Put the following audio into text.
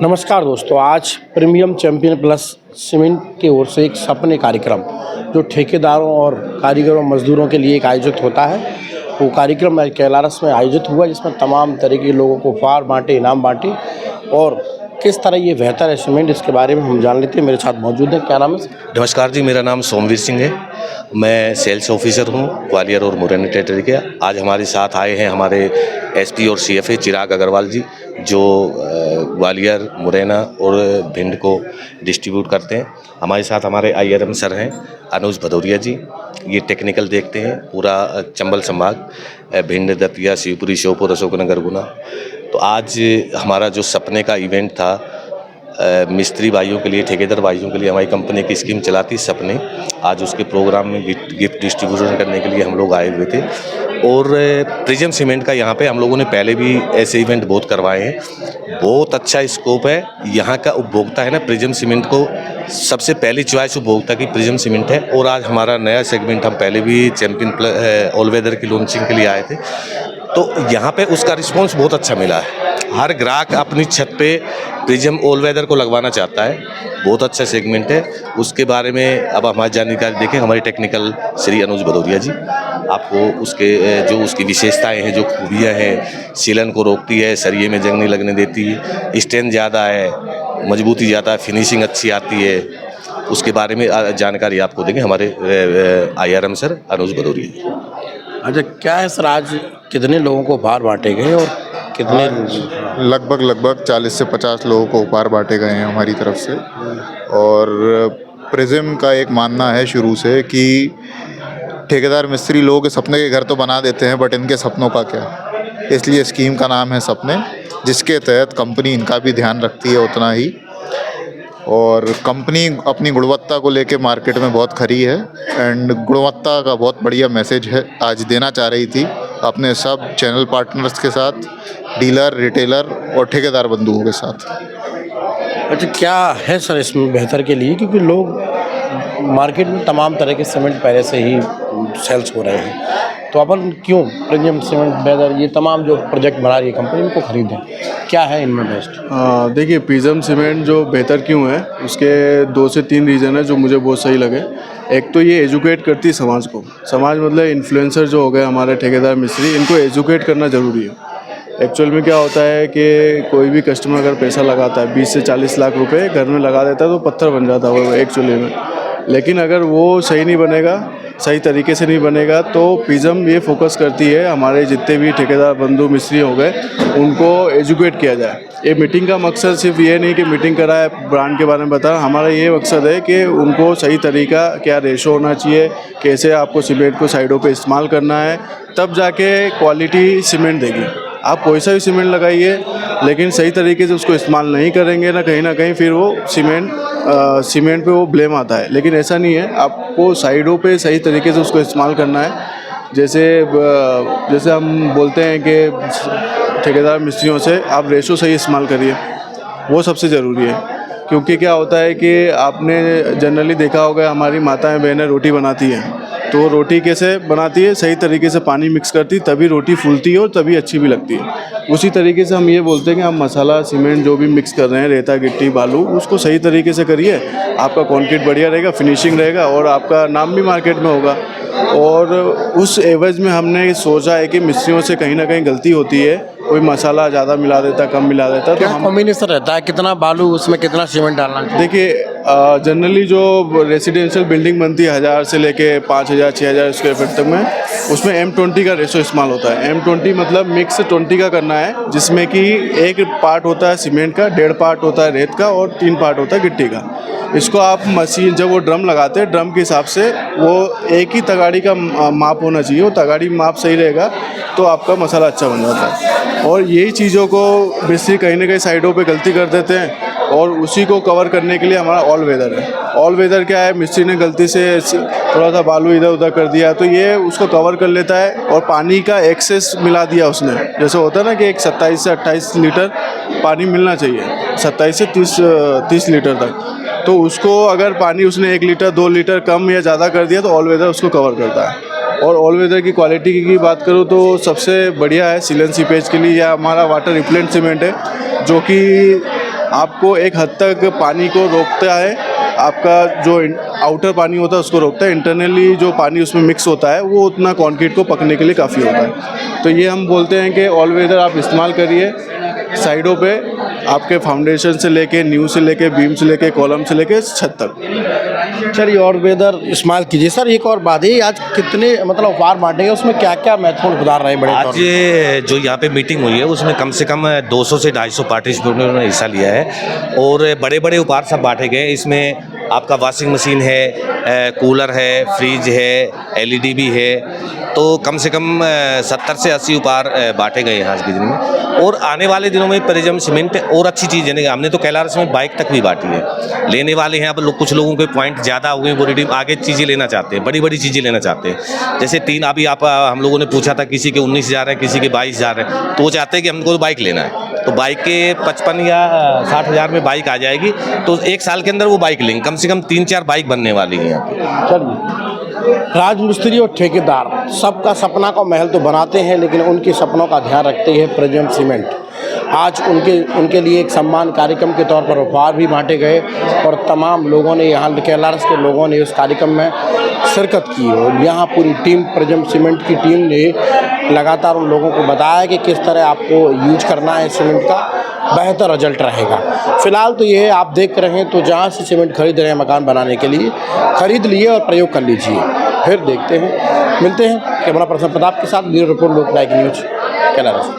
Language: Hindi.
नमस्कार दोस्तों, आज प्रीमियम चैंपियन प्लस सीमेंट की ओर से एक सपने कार्यक्रम जो ठेकेदारों और कारीगरों मजदूरों के लिए एक आयोजित होता है। वो कार्यक्रम कैलारस में आयोजित हुआ, जिसमें तमाम तरह के लोगों को उपहार बांटे, इनाम बांटे और किस तरह ये बेहतर है सीमेंट, इसके बारे में हम जान लेते हैं। मेरे साथ मौजूद है, क्या नाम है? नमस्कार जी, मेरा नाम सोमवीर सिंह है। मैं सेल्स ऑफिसर हूँ ग्वालियर और मुरैना टेरिटरी के। आज हमारे साथ आए हैं हमारे एसपी और सीएफए चिराग अग्रवाल जी, जो ग्वालियर, मुरैना और भिंड को डिस्ट्रीब्यूट करते हैं। हमारे साथ हमारे आईआरएम सर हैं अनुज भदौरिया जी, ये टेक्निकल देखते हैं पूरा चंबल संभाग, भिंड, दतिया, शिवपुरी, श्योपुर, अशोकनगर, गुना। तो आज हमारा जो सपने का इवेंट था, मिस्त्री भाइयों के लिए, ठेकेदार भाइयों के लिए हमारी कंपनी की स्कीम चलाती सपने, आज उसके प्रोग्राम में गिफ्ट डिस्ट्रीब्यूशन करने के लिए हम लोग आए हुए थे। और प्रिज्म सीमेंट का यहाँ पे हम लोगों ने पहले भी ऐसे इवेंट बहुत करवाए हैं। बहुत अच्छा स्कोप है यहाँ का। उपभोक्ता है ना, प्रिज्म सीमेंट को सबसे पहली चॉइस उपभोक्ता की प्रिज्म सीमेंट है। और आज हमारा नया सेगमेंट, हम पहले भी चैंपियन ऑल वेदर की लॉन्चिंग के लिए आए थे, तो यहाँ पे उसका रिस्पॉन्स बहुत अच्छा मिला है। हर ग्राहक अपनी छत पे प्रिज्म ऑल वेदर को लगवाना चाहता है। बहुत अच्छा सेगमेंट है। उसके बारे में अब हमारी जानकारी देखें हमारे टेक्निकल श्री अनुज भदौरिया जी। आपको उसके जो उसकी विशेषताएं हैं, जो खूबियां हैं, सीलन को रोकती है, सरिये में जंग नहीं लगने देती, स्ट्रेंथ ज़्यादा है, मजबूती ज़्यादा है, फिनिशिंग अच्छी आती है, उसके बारे में जानकारी आपको देंगे हमारे आईआरएम सर अनुज भदौरिया जी। अच्छा, क्या है सर, आज कितने लोगों को उपहार बांटे गए और कितने? लगभग 40 से 50 लोगों को उपहार बांटे गए हैं हमारी तरफ से। और प्रिज्म का एक मानना है शुरू से कि ठेकेदार मिस्त्री लोगों के सपने के घर तो बना देते हैं, बट इनके सपनों का क्या। इसलिए स्कीम का नाम है सपने, जिसके तहत कंपनी इनका भी ध्यान रखती है उतना ही। और कंपनी अपनी गुणवत्ता को लेके मार्केट में बहुत खरी है, एंड गुणवत्ता का बहुत बढ़िया मैसेज है आज देना चाह रही थी अपने सब चैनल पार्टनर्स के साथ, डीलर, रिटेलर और ठेकेदार बंधुओं के साथ। अच्छा, क्या है सर इसमें बेहतर के लिए, क्योंकि लोग मार्केट में तमाम तरह के सीमेंट पहले से ही सेल्स हो रहे हैं, तो अपन क्यों प्रीमियम सीमेंट बेहतर, ये तमाम जो प्रोजेक्ट बना रही है कंपनी, उनको खरीदें? क्या है इनमें बेस्ट? देखिए, प्रिज्म सीमेंट जो बेहतर क्यों है, उसके 2 से 3 रीज़न है जो मुझे बहुत सही लगे। एक तो ये एजुकेट करती है समाज को। समाज मतलब इन्फ्लुएंसर जो हो गए हमारे ठेकेदार मिस्त्री, इनको एजुकेट करना ज़रूरी है। एक्चुअल में क्या होता है कि कोई भी कस्टमर अगर पैसा लगाता है 20 से 40 लाख रुपए घर में लगा देता है, तो पत्थर बन जाता है वो एक्चुअली में। लेकिन अगर वो सही नहीं बनेगा, सही तरीके से नहीं बनेगा, तो प्रिज्म ये फोकस करती है हमारे जितने भी ठेकेदार बंधु मिस्त्री हो गए, उनको एजुकेट किया जाए। ये मीटिंग का मकसद सिर्फ ये नहीं कि मीटिंग कराए, ब्रांड के बारे में बताना। हमारा ये मकसद है कि उनको सही तरीका, क्या रेशो होना चाहिए, कैसे आपको सीमेंट को साइडों पे इस्तेमाल करना है, तब जाके क्वालिटी सीमेंट देगी। आप कोई सा भी सीमेंट लगाइए, लेकिन सही तरीके से उसको इस्तेमाल नहीं करेंगे ना कहीं फिर वो सीमेंट पे वो ब्लेम आता है। लेकिन ऐसा नहीं है, आपको साइडों पे सही तरीके से उसको इस्तेमाल करना है। जैसे हम बोलते हैं कि ठेकेदार मिस्त्रियों से आप रेशो सही इस्तेमाल करिए, वो सबसे ज़रूरी है। क्योंकि क्या होता है कि आपने जनरली देखा होगा, हमारी माताएं बहनें रोटी बनाती हैं, तो रोटी कैसे बनाती है, सही तरीके से पानी मिक्स करती है, तभी रोटी फूलती है और तभी अच्छी भी लगती है। उसी तरीके से हम ये बोलते हैं कि आप मसाला, सीमेंट जो भी मिक्स कर रहे हैं, रेता, गिट्टी, बालू, उसको सही तरीके से करिए। आपका कंक्रीट बढ़िया रहेगा, फिनिशिंग रहेगा और आपका नाम भी मार्केट में होगा। और उस एवज में हमने सोचा है कि मिस्त्रियों से कहीं ना कहीं गलती होती है, कोई मसाला ज़्यादा मिला देता, कम मिला देता, तो हम कॉम्बिनेशन रहता है, कितना बालू उसमें कितना सीमेंट डालना चाहिए? देखिए, जनरली जो रेसिडेंशियल बिल्डिंग बनती है 1000 से लेके 5000 6000 स्क्वायर फीट तक में, उसमें M20 का रेशो इस्तेमाल होता है। M20 मतलब मिक्स 20 का करना है, जिसमें कि 1 पार्ट होता है सीमेंट का, 1.5 पार्ट होता है रेत का और 3 पार्ट होता है गिट्टी का। इसको आप मशीन, जब वो ड्रम लगाते हैं, ड्रम के हिसाब से वो एक ही तगाड़ी का माप होना चाहिए। वो तगाड़ी माप सही रहेगा तो आपका मसाला अच्छा बन जाता है। और यही चीज़ों को मिस्त्री कहीं ना कहीं साइडों पे गलती कर देते हैं, और उसी को कवर करने के लिए हमारा ऑल वेदर है। ऑल वेदर क्या है, मिस्त्री ने गलती से थोड़ा सा बालू इधर उधर कर दिया तो ये उसको कवर कर लेता है, और पानी का एक्सेस मिला दिया उसने। जैसे होता है ना कि एक 27 से 28 लीटर पानी मिलना चाहिए, 27 से 30 लीटर तक, तो उसको अगर पानी उसने 1 लीटर 2 लीटर कम या ज़्यादा कर दिया तो ऑल वेदर उसको कवर करता है। और ऑल वेदर की क्वालिटी की बात करूँ तो सबसे बढ़िया है सीलन सीपेज के लिए, या हमारा वाटर रिपेलेंट सीमेंट है, जो कि आपको एक हद तक पानी को रोकता है, आपका जो आउटर पानी होता है उसको रोकता है, इंटरनली जो पानी उसमें मिक्स होता है वो उतना कंक्रीट को पकने के लिए काफ़ी होता है। तो ये हम बोलते हैं कि ऑल वेदर आप इस्तेमाल करिए, साइडों पे आपके फाउंडेशन से लेके न्यू से लेके बीम से लेके कॉलम से लेके छत तक। चलिए और वेदर इस्तेमाल कीजिए। सर एक और बात है, आज कितने मतलब उपहार बांटेंगे, उसमें क्या क्या महत्वपूर्ण उपहार रहे बड़े तौर आज पे? जो यहाँ पे मीटिंग हुई है उसमें कम से कम 200 से 250 पार्टिसिपेंटों ने हिस्सा लिया है और बड़े बड़े उपहार सब बांटे गए। इसमें आपका वॉशिंग मशीन है, कूलर है, फ्रिज है, एलईडी भी है, तो कम से कम 70 से 80 उपहार बांटे गए हैं आज के दिन में। और आने वाले दिनों में प्रिज्म सीमेंट और अच्छी चीज़ देने हमने तो कैलारस में बाइक तक भी बांटी है। लेने वाले हैं अब कुछ लोगों के पॉइंट ज़्यादा हुए, वो रिडीम आगे चीज़ें लेना चाहते हैं, बड़ी बड़ी चीज़ें लेना चाहते हैं। जैसे अभी हम लोगों ने पूछा था, किसी के 19,000 है, किसी के 22,000 है, तो वो चाहते हैं कि हमको तो बाइक लेना है, तो बाइक के 55 या 60,000 में बाइक आ जाएगी, तो एक साल के अंदर वो बाइक लेंगे। कम से कम 3-4 बाइक बनने वाली हैं यहाँ पे। चलिए, राजमिस्त्री और ठेकेदार सबका सपना का महल तो बनाते हैं, लेकिन उनके सपनों का ध्यान रखते हैं प्रिज्म सीमेंट। आज उनके लिए एक सम्मान कार्यक्रम के तौर पर उपहार भी बांटे गए और तमाम लोगों ने, यहाँ कैलारस के लोगों ने उस कार्यक्रम में शिरकत की और यहाँ पूरी टीम प्रिज्म सीमेंट की टीम ने लगातार उन लोगों को बताया कि किस तरह आपको यूज करना है सीमेंट का, बेहतर रिजल्ट रहेगा। फिलहाल तो ये आप देख रहे हैं, तो जहाँ से सीमेंट खरीद रहे हैं मकान बनाने के लिए, खरीद लिए और प्रयोग कर लीजिए। फिर देखते हैं, मिलते हैं कैमरा पर्सन प्रताप के साथ, ब्यूरो रिपोर्ट, लोक नायक न्यूज, कैलारस।